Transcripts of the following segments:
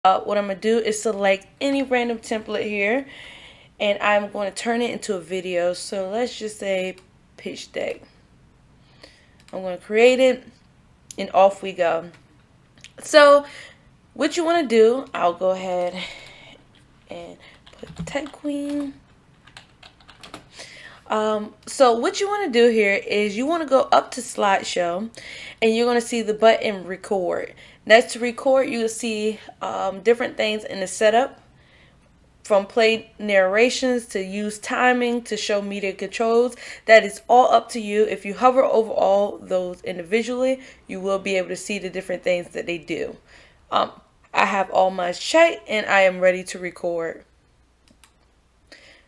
what I'm going to do is select any random template here, and I'm going to turn it into a video. So let's just say pitch deck. I'm going to create it, and off we go. So what you want to do, I'll go ahead and put Tech Queen. So what you want to do here is you want to go up to slideshow, and you're going to see the button record. Next to record, you'll see different things in the setup, from play narrations to use timing to show media controls. That is all up to you. If you hover over all those individually, you will be able to see the different things that they do. I have all mine checked, and I am ready to record.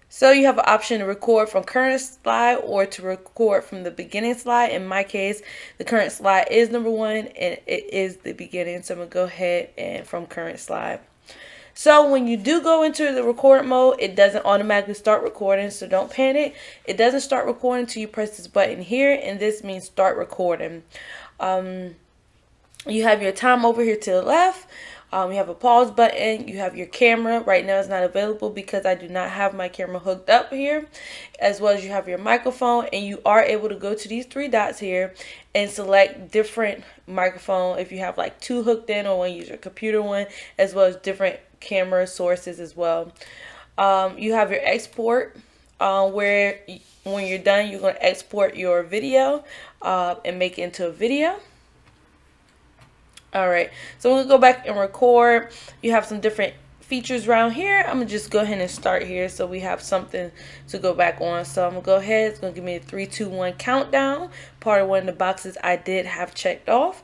So you have an option to record from current slide or to record from the beginning slide. In my case, the current slide is number 1 and it is the beginning. So I'm going to go ahead and from current slide. So when you do go into the record mode, it doesn't automatically start recording, so don't panic. It doesn't start recording until you press this button here, and this means start recording. You have your time over here to the left. You have a pause button. You have your camera. Right now it's not available because I do not have my camera hooked up here. As well as you have your microphone, and you are able to go to these 3 dots here and select different microphone if you have like 2 hooked in, or want to use your computer one, as well as different camera sources as well. You have your export, where when you're done, you're going to export your video and make it into a video. Alright, so we'll go back and record. You have some different features around here. I'm going to just go ahead and start here so we have something to go back on. So I'm going to go ahead. It's going to give me a 3, 2, 1 countdown. Part of one of the boxes I did have checked off.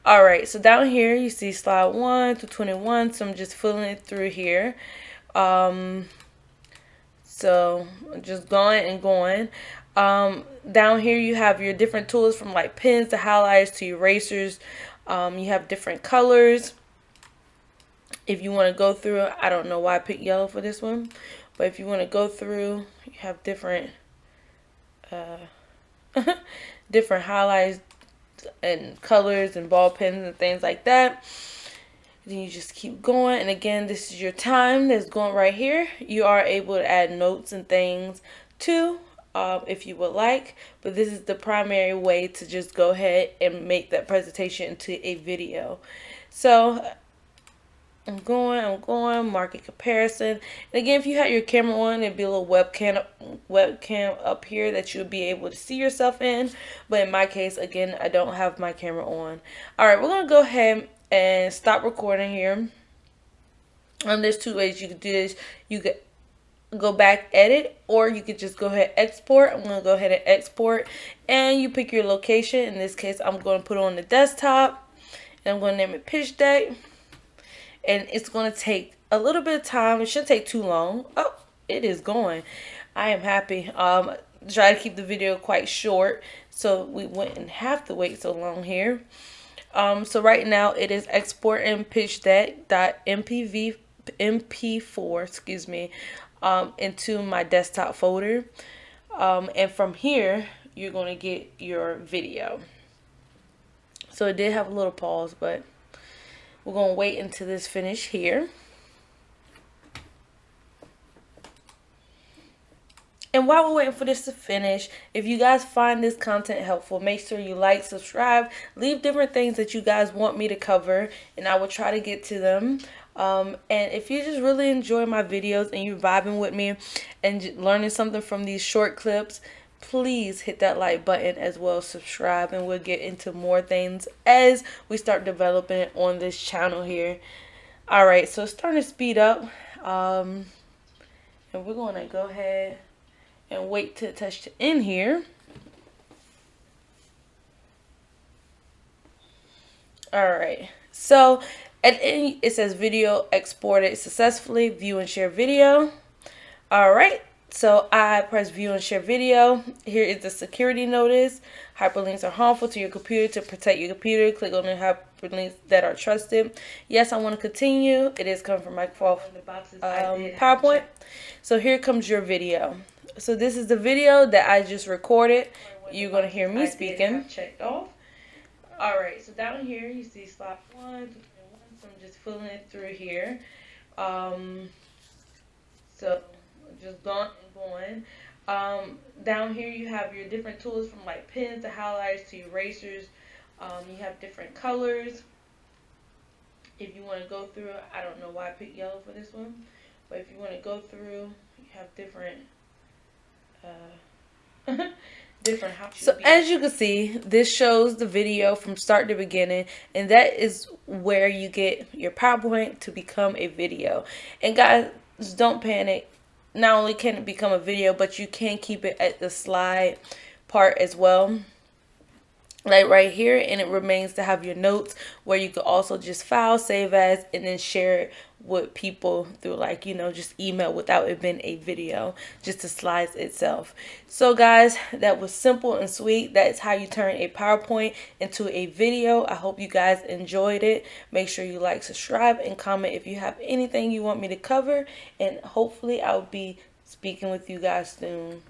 Alright, so down here you see slide 1 to 21. So I'm just filling it through here. So I'm just going and going. Down here you have your different tools, from like pens to highlighters to erasers. You have different colors. If you want to go through, I don't know why I picked yellow for this one, but if you want to go through, you have different different highlights and colors and ball pens and things like that. Then you just keep going, and again, this is your time that's going right here. You are able to add notes and things too, if you would like, but this is the primary way to just go ahead and make that presentation into a video. So I'm going, market comparison. And again, if you had your camera on, it'd be a little webcam up here that you would be able to see yourself in. But in my case, again, I don't have my camera on. Alright, we're going to go ahead and stop recording here. There's 2 ways you could do this. You could go back, edit, or you could just go ahead and export. I'm going to go ahead and export, and you pick your location. In this case, I'm going to put it on the desktop, and I'm going to name it pitch deck. And it's going to take a little bit of time. It shouldn't take too long. Oh, it is going. I am happy. Try to keep the video quite short so we wouldn't have to wait so long here. So right now it is exporting pitch deck.mp4, excuse me, into my desktop folder. And from here, you're going to get your video. So it did have a little pause, but we're going to wait until this finish here. And while we're waiting for this to finish, if you guys find this content helpful, make sure you like, subscribe, leave different things that you guys want me to cover, and I will try to get to them. And if you just really enjoy my videos and you're vibing with me and learning something from these short clips, please hit that like button as well as subscribe, and we'll get into more things as we start developing on this channel here. Alright, so it's starting to speed up, and we're going to go ahead and wait till it touch to end here. Alright, so at the end it says video exported successfully, view and share video. Alright, so I press view and share video. Here is the security notice. Hyperlinks are harmful to your computer. To protect your computer, click on the hyperlinks that are trusted. Yes, I want to continue. It is coming from Microsoft PowerPoint. So here comes your video. So this is the video that I just recorded. You're going to hear me speaking. Checked off. Alright, so down here you see slide 1 to 21. I'm just filling it through here. So just going and going. Down here you have your different tools from like pens to highlighters to erasers. You have different colors. If you want to go through, I don't know why I picked yellow for this one, but if you want to go through, you have different different how. So as you can see, this shows the video from start to beginning, and that is where you get your PowerPoint to become a video. And guys, don't panic. Not only can it become a video, but you can keep it at the slide part as well, like right here, and it remains to have your notes where you could also just file, save as, and then share it with people through, like, you know, just email without it being a video, just the slides itself. So guys, that was simple and sweet. That is how you turn a PowerPoint into a video. I hope you guys enjoyed it. Make sure you like, subscribe, and comment if you have anything you want me to cover, and hopefully I'll be speaking with you guys soon.